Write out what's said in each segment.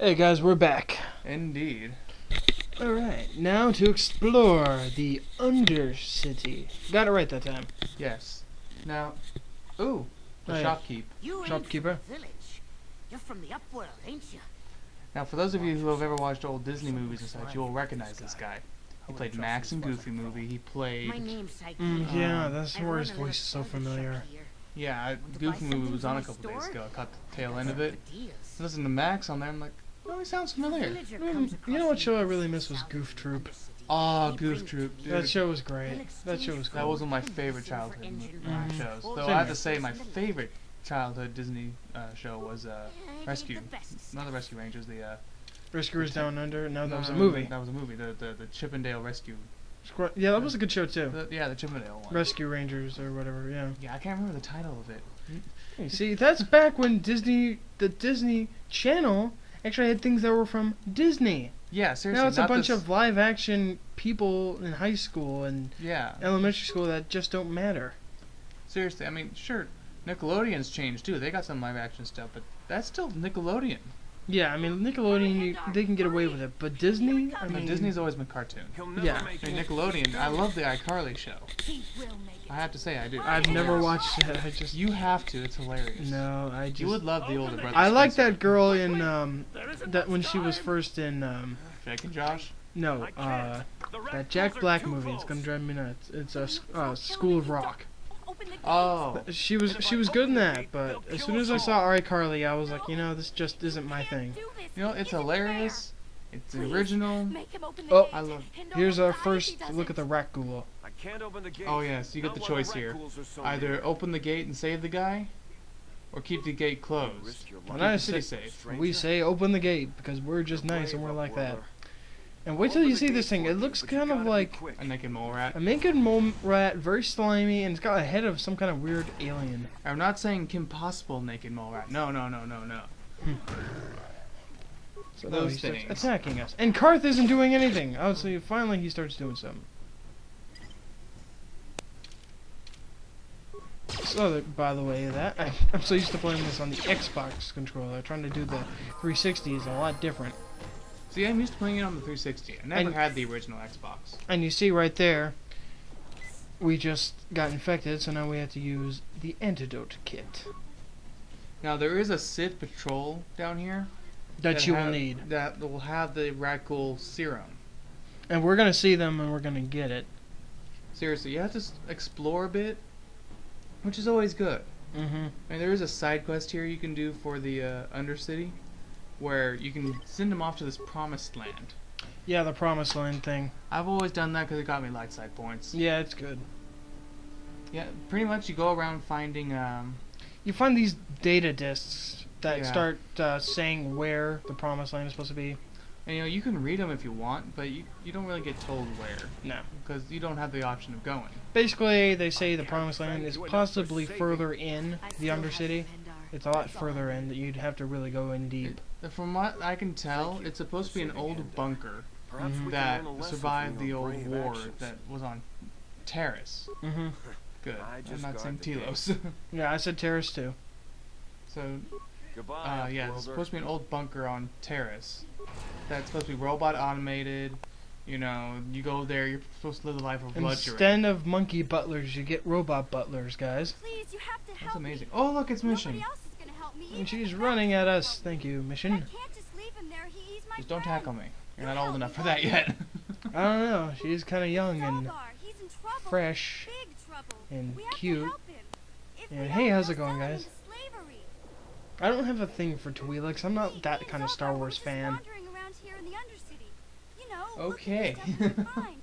Hey guys, we're back. Indeed. Alright, now to explore the Undercity. Got it right that time. Yes. Now, ooh, the Hey. shopkeep. You Shopkeeper. ain't from the village. You're from the upworld, ain't you? Now, for those of you who have ever watched old Disney movies and such, you will recognize this guy. He played Max in Goofy Movie. He My played, name's Saiki. Yeah, that's I where run his a voice is so little familiar. shop here. yeah, Goofy Movie was on a couple days ago. I caught the tail end of it. Deals. Listen to Max on there. I'm like, oh, he sounds familiar. Villager You comes know what across show I the really missed was south Goof Troop. Undercity. Oh, He Goof brings Troop, you dude. That show was great. That show was That cool. was one of my favorite childhood shows. Though Same I have here. to say, my favorite childhood Disney show was Rescue. Not the Rescue Rangers. The Rescuers Down Under. No, that was a no, movie. That was a movie. The Chippendale Rescue. Yeah, that was a good show too. The Chippendale one. Rescue Rangers or whatever. Yeah. Yeah, I can't remember the title of it. Hey, see, that's back when the Disney Channel actually had things that were from Disney. Yeah, seriously. Now it's a not bunch this- of live action people in high school and Yeah, elementary school that just don't matter. seriously. I mean, sure, Nickelodeon's changed too. They got some live action stuff, but that's still Nickelodeon. Yeah, I mean Nickelodeon, they can get away with it, but Disney, I I mean, mean, Disney's always been cartoon. yeah. I mean, Nickelodeon. I love the iCarly show. I have to say, I do. I've never watched it. I just You have to. It's hilarious. no, I You just would love the older brother. I like Spencer. that girl in that when she was first in Jake and Josh. no that Jack Black movie. It's gonna drive me nuts. It's a School of Rock. Oh, She was good in that, but as soon as I saw iCarly, I was like, you know, this just isn't my thing. you know, it's hilarious. It's original. Oh, I love. Here's our first look at the rat ghoul. I can't open the gate. Oh yes, you get the choice here. Either open the gate and save the guy, or keep the gate closed. When I Keep the city say, safe. we say open the gate because we're just nice and we're like that. And wait till you see this thing. It looks kind of like A naked mole rat. a naked mole rat, very slimy, and it's got a head of some kind of weird alien. I'm not saying Kim Possible naked mole rat. No. So now Those he starts things. attacking us. And Karth isn't doing anything. Oh, so finally he starts doing something. So, by the way, I'm so used to playing this on the Xbox controller. Trying to do the 360 is a lot different. See, I'm used to playing it on the 360. I never And- had the original Xbox. And you see right there, we just got infected, so now we have to use the antidote kit Now there is a Sith patrol down here that you will need. That will have the Radical Serum. And we're gonna see them and we're gonna get it. Seriously, you have to explore a bit, which is always good. Mm-hmm. I mean, there is a side quest here you can do for the Undercity, where you can send them off to this promised land. Yeah, the Promised Land thing. I've always done that because it got me light side points. Yeah, it's good. Yeah, pretty much you go around finding You find these data discs that Yeah. start saying where the Promised Land is supposed to be. and you know you can read them if you want, but you don't really get told where No. because you don't have the option of going. Basically, they say the Promised Land is possibly further in the Undercity. It's a lot further in that you'd have to really go in deep. From what I can tell, it's supposed to be an old bunker that survived the old war that was on Terrace. Mm-hmm. Good. I I'm just not got saying the date. Telos. Yeah, I said Terrace too. So, Goodbye, yeah, it's Upworlder. supposed to be an old bunker on Terrace. That's supposed to be robot automated. You know, you go there, you're supposed to live the life of luxury. Instead of monkey butlers, you get robot butlers, guys. Please, you have to That's help amazing. me. Oh, look, it's Mission. Nobody else is gonna help me. And even she's if running I at can. us. Thank you, I Mission. can't just leave him there. He's my Just don't friend. tackle me. You're not old enough for that yet. I don't know. She's kind of young and Sawgar, he's in trouble. fresh. Big trouble. and We have cute. To help him. If And we hey, don't, how's we'll it going, sell him guys? into slavery. I don't have a thing for Twi'leks. I'm not that kind of Sawgar, Star we're Wars just fan. wandering around here in the Undercity. You know, Okay. looking for stuff we can find.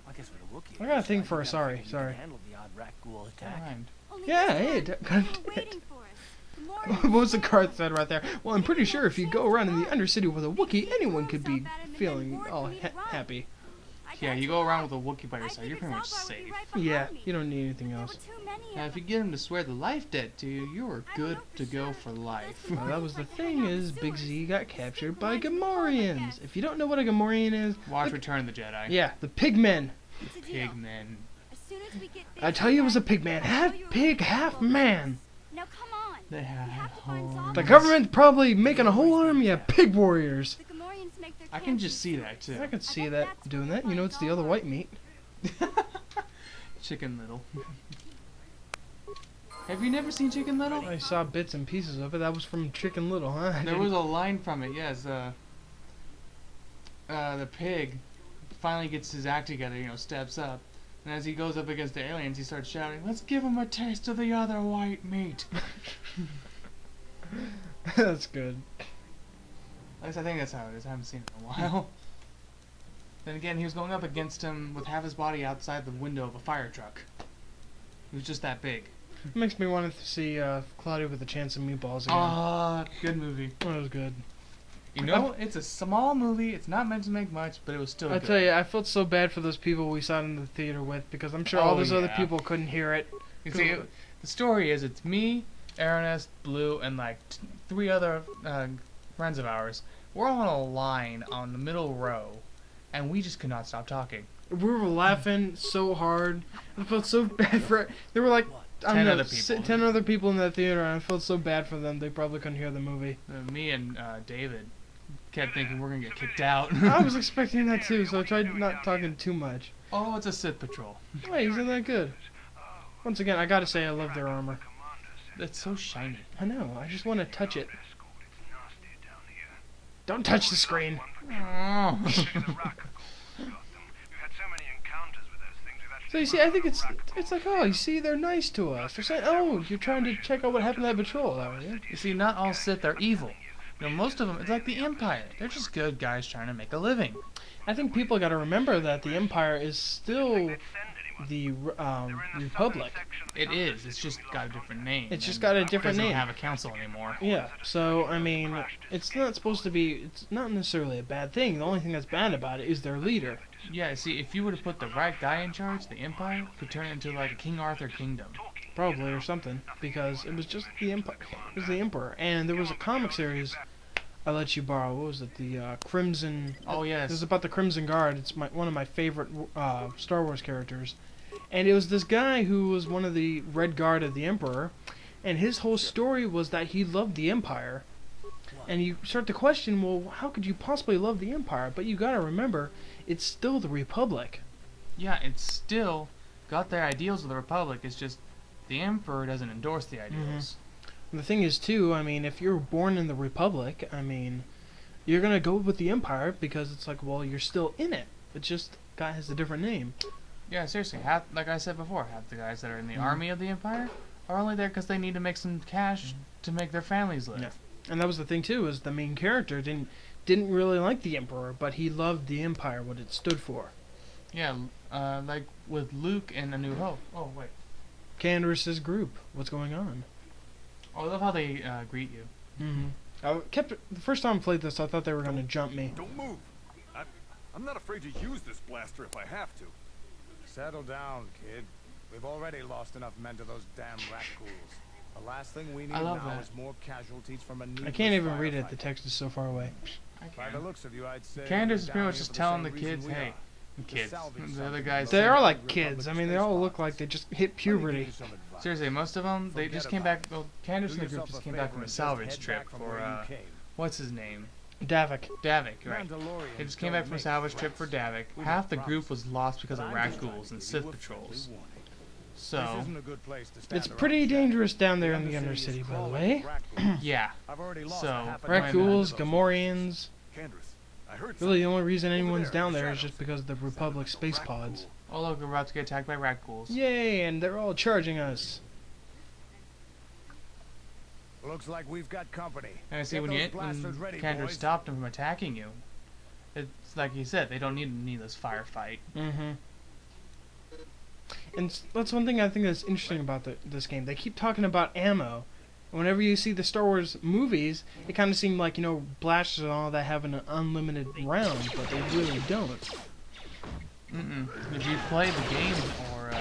I guess with a Wookiee, I got a thing you for a gotta sorry, figure you sorry. can handle the odd rat ghoul attack. Mind. Only Yeah, this hey, time, God they were damn it. waiting for us. The more What was the card said right there? Well, I'm pretty sure if you go around in the Undercity with a Wookiee, anyone could be feeling all happy. I Yeah, got you you go around out. with a Wookiee by your I side, you're figured pretty much Sawgar would be safe. right behind Yeah, me. you don't need anything There else. were too many Now, of if you them. get him to swear the life debt to you, you are I don't good know for to go sure, for but life. this Well, that was the Like hang thing out in is, the Big sewers. Z got captured by Reminds me of home, I Gamorreans. guess. If you don't know what a Gamorrean is, Watch look- Return of the Jedi. yeah, the pigmen. It's a deal. Pigmen. As soon as we get I tell you it was a pig man. I'll Half show you pig, around half the man. Now come on. They We have have to find homes. zombies. The government's probably making a whole army of pig warriors. The Gamorreans make their I can camps just see in that sewers. too. I could see bet that that's doing where that. we You know, find it's the other Zomar. white meat. Chicken Little. Have you never seen Chicken Little? I saw bits and pieces of it. That was from Chicken Little, huh? There was a line from it, yes. The pig finally gets his act together, you know, steps up. And as he goes up against the aliens, he starts shouting, "Let's give him a taste of the other white meat." That's good. At least I think that's how it is. I haven't seen it in a while. Then again, he was going up against him with half his body outside the window of a fire truck. He was just that big. It makes me want to see Cloudy with a Chance of Meatballs again. Ah, good movie. That was good. You know, it's a small movie. It's not meant to make much, but it was still I good. tell you, I felt so bad for those people we saw in the theater with because I'm sure all Oh, those other yeah. people couldn't hear it. You see, the story is it's me, Ernest, Blue, and like three other friends of ours. We're all on a line on the middle row, and we just could not stop talking. We were laughing so hard. I felt so bad for. There were like 10 other people. 10 other people in that theater, and I felt so bad for them. They probably couldn't hear the movie. Me and David kept thinking we're gonna get kicked out. I was expecting that too, so I tried not talking too much. Oh, it's a Sith patrol. Wait, isn't that good? Once again, I gotta say I love their armor. That's so shiny. I know. I just want to touch it. Don't touch the screen. Oh. So you see, I think it's like, oh, you see, they're nice to us. They're saying, oh, you're trying to check out what happened to that patrol, are you? You see, not all Sith are evil. You know, most of them, it's like the Empire. They're just good guys trying to make a living. I think people got to remember that the Empire is still the Republic. It is. It's just got a different name. It's just and got a different doesn't name. have a council anymore. Yeah. So I mean, it's not supposed to be. It's not necessarily a bad thing. The only thing that's bad about it is their leader. Yeah, see, if you were to put the right guy in charge, the Empire could turn into like a King Arthur kingdom. Probably or something, because it was just the Empire. It was the Emperor, and there was a comic series I let you borrow. What was it? The Crimson. Oh, yes. It was about the Crimson Guard. It's one of my favorite Star Wars characters, and it was this guy who was one of the Red Guard of the Emperor, and his whole story was that he loved the Empire. And you start to question, well, how could you possibly love the Empire? But you gotta remember, it's still the Republic. Yeah, it's still got their ideals of the Republic. It's just the Emperor doesn't endorse the ideals. And the thing is, too, I mean, if you're born in the Republic, I mean, you're gonna go with the Empire because it's like, well, you're still in it. It just guy has a different name. Yeah, seriously. Like I said before, half the guys that are in the Mhm. army of the Empire are only there because they need to make some cash to make their families live. Yeah. And that was the thing too, is the main character didn't really like the Emperor, but he loved the Empire, what it stood for. Yeah, like with Luke in A New Hope. Oh, wait. Candace's group. What's going on? Oh, I love how they greet you. Mm-hmm. The first time I played this, I thought they were going to jump me. Don't move. I'm not afraid to use this blaster if I have to. Settle down, kid. We've already lost enough men to those damn rat ghouls. The last thing we need I love now that. is more casualties from a I can't even read it. The text is so far away. By the looks of you, I'd say Candace is you're pretty down much here just for the telling the same reason kids, we hey, are. kids. salvage The other something guys. from They those are Republic like kids. I mean, they all space look like they just hit pods. Let me give puberty. you some advice. Seriously, most of them, they Forget just came about back. Well, Candace Do and the group yourself just a came back favor from a and just salvage head trip back from for, where you came. what's his name? Davik. Davik, right. Mandalorians They just came don't back from a make salvage trip for threats. Davik. We Half the make group was lost because of But I'm rat just trying ghouls to and give you Sith a patrols. friendly warning. This So, isn't a good place to stand It's around pretty chatting. dangerous down there in the Undercity is Undercity, by the crawling way. with rat ghouls. yeah. I've already lost So, a half a right dozen Rat ghouls, of those Gamorreans. Candace, I heard Really, the something. only reason Over anyone's there, down the there is shadows. just because of the Republic space pods. Oh look, we're about to get attacked by rat ghouls. Yay, and they're all charging us. Looks like we've got company. And I see Get when those blasters ready, Candace boys. stopped them from attacking you, it's like you said, they don't need a needless firefight. Mm-hmm. And that's one thing I think that's interesting about this game. They keep talking about ammo. Whenever you see the Star Wars movies, it kind of seems like, you know, blasters and all that have an unlimited round, but they really don't. If you play the game or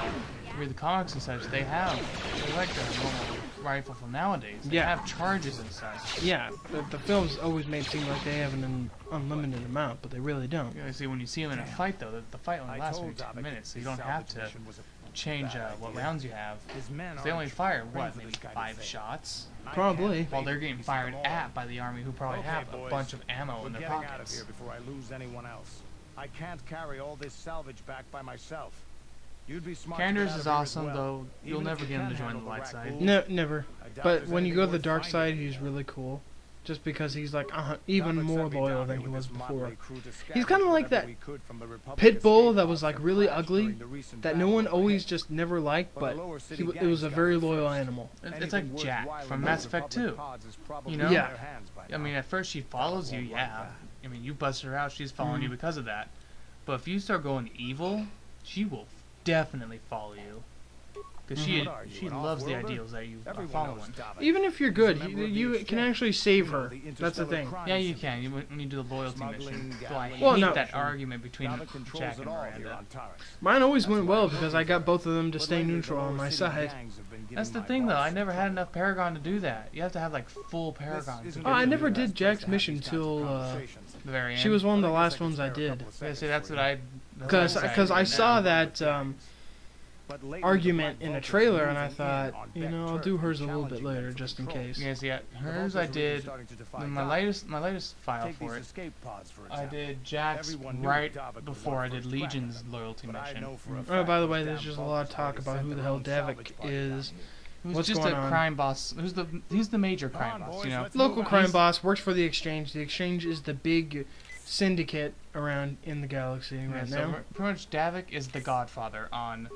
read the comics and such, they like the normal rifle from nowadays. They Yeah. have charges and such. Yeah, the films always made it seem like they have an unlimited amount, but they really don't. You know, see, when you see them in a fight, though, the fight only I lasts told maybe 10 Davik minutes, so you his don't have salvage to mission was a change bad what idea. rounds you have. His men They only aren't fire, ready what, for maybe this kind of 5 thing. shots? I Probably. can't While wait they're to getting piece fired them all. at by the army who probably Okay, have a boys. bunch of ammo We're in their getting out of pockets. here before I lose anyone else. I can't carry all this salvage back by myself. You'd be smart to get Candors out is of here as awesome, well. though you'll Even if never you get him can to join handle the light rat side. ghouls. No, never. I doubt But there's when you anything go to the worth dark finding side, he's here. really cool. Just because he's like even Talbot more sent me loyal down than here he with was this before. motley crew to He's scavenge kind of like whatever that we could from the Republic pit bull escape that pods was like that really crashed ugly, during the recent that no battle one overhead. always just never liked, but the lower it city was a gangs very got it loyal first. animal. It's like Anything Jack worthwhile from in Mass those Effect Republic 2. pods is probably You in know? Yeah. their hands by I mean, now. at first she follows you, won't like yeah. that. I mean, you bust her out, she's following you Mhm. because of that. But if you start going evil, she will definitely follow you. Because Mhm. What are you, she an loves the off-worlder? ideals that you are Everyone following. knows Davik. Even if you're He's good, a member you, of the you can exchange. actually save You know, her. the That's the interstellar thing. crime Yeah, you syndicate. can. When you do the loyalty Smuggling, mission. So I gambling, Well, hate no. that argument between Davik controls Jack it and all here Miranda. on Taurus. Mine always That's went why well I'm because working I got for both of them to But stay lately, the neutral on lower my city side. gangs have been giving That's the my thing, though. boss I never had trouble. enough Paragon to do that. You have to have like full Paragon. This To isn't do Oh, I really never the did best place Jack's to have mission these kinds of till, conversations. the very end. She was one of the But I guess last I can ones I spare a did. couple of Yeah, see, seconds that's for what you. I. Because I saw that But lately, argument the in a Black trailer Vulture's and I moving thought, in on you Beck know, I'll turf do and hers a little bit challenging later them for just in control. case. Yeah, see, The hers Vultures I are really did. starting to defy My Davik. latest file Take for these it. escape pods, for I example. did Jack's Everyone knew right Davik was before one I did first crack at Legion's them. loyalty But I mission. know for a Oh, fact by the those way, damn there's just a lot of Vultures talk already about sent who the their hell own Davik salvage party down is. here. Who's What's just going a on? crime boss? He's the major Come crime on, boss, boys, you know. let's Local move crime out. boss works for the Exchange. The Exchange is the big syndicate around in the galaxy Yeah, right so now. pretty much Davik is the Godfather on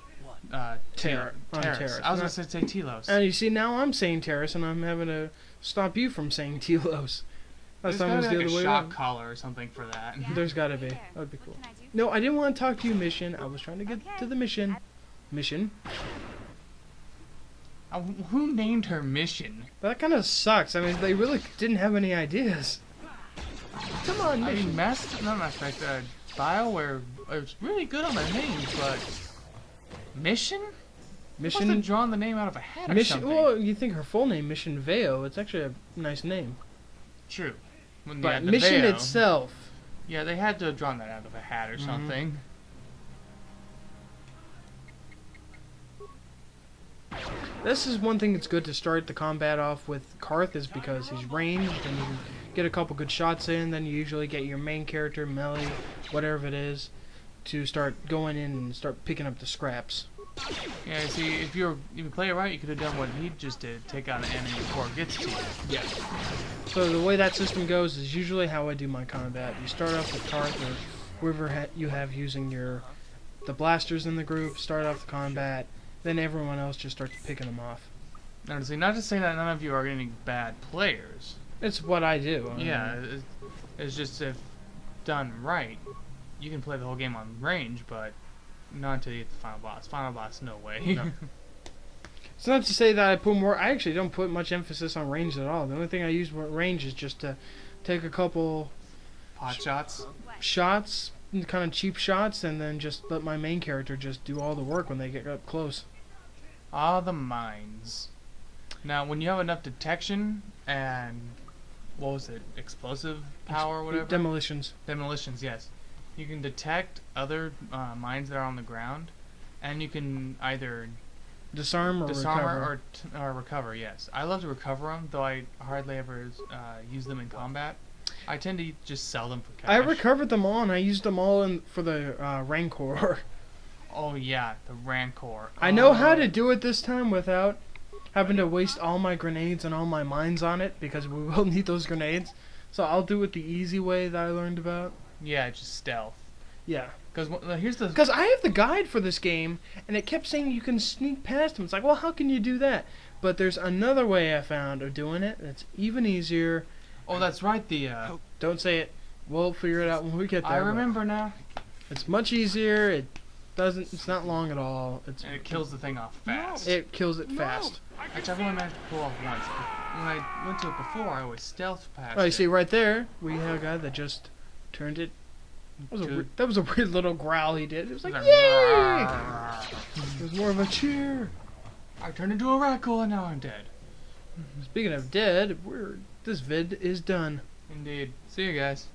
Terra- on Terrace. Terrace. I was gonna say Telos. And you see, now I'm saying Terrace, and I'm having to stop you from saying Telos. There's Last time it gotta was be the like other a way shock around. collar or something for that. Yeah, There's gotta be. there. That would be cool. What can I do? No, I didn't want to talk to you, Mission. I was trying to get Okay. to the mission. Mission? Who named her Mission? That kind of sucks. I mean, they really didn't have any ideas. Come on, I Mission. mean, not Mass Effect, Bioware is really good on their names, but Mission? Must have Mission. drawn the name out of a hat or Mission. something. Well, you think her full name, Mission Veo. It's actually a nice name. True. When they But had the Mission Veo. itself. Yeah, they had to have drawn that out of a hat or Mhm. something. This is one thing that's good to start the combat off with Karth is because he's ranged and you can get a couple good shots in. Then you usually get your main character, melee, whatever it is, to start going in and start picking up the scraps. Yeah, see, if you play it right, you could have done what he just did, take out an enemy before it gets to you. Yeah. So the way that system goes is usually how I do my combat. You start off with Karth or whoever you have using the blasters in the group. Start off the combat. Then everyone else just starts picking them off. Now, see, not to say that none of you are any bad players. It's what I do. I mean, Yeah, it's just if done right, you can play the whole game on range, but not until you get the final boss. Final boss, no way. No. It's not to say that I put more. I actually don't put much emphasis on range at all. The only thing I use with range is just to take a couple Pot shots. shots, kind of cheap shots, and then just let my main character just do all the work when they get up close. Ah, the mines. Now, when you have enough detection and what was it, explosive power or whatever? Demolitions. Demolitions, yes. You can detect other mines that are on the ground, and you can either Disarm or disarm recover. or recover. Yes, I love to recover them, though I hardly ever use them in combat. I tend to just sell them for cash. I recovered them all, and I used them all for the Rancor. Oh yeah, the Rancor. I know how Oh. to do it this time without having to waste all my grenades and all my mines on it, because we will need those grenades. So I'll do it the easy way that I learned about. Yeah, just stealth. Yeah. Because here's the. Because I have the guide for this game, and it kept saying you can sneak past them. It's like, well, how can you do that? But there's another way I found of doing it that's even easier. Oh, that's right. Don't say it. We'll figure it out when we get there. I but remember now. It's much easier. It doesn't. It's not long at all. And it kills the thing off fast. It kills it fast. Which I've only managed to pull off once. But when I went to it before, I always stealth past Oh, you it. see right there, we have a guy that just turned it. That was a weird little growl he did. It was like, yay! It was more of a cheer. I turned into a raccoon and now I'm dead. Speaking of dead, this vid is done. Indeed. See you guys.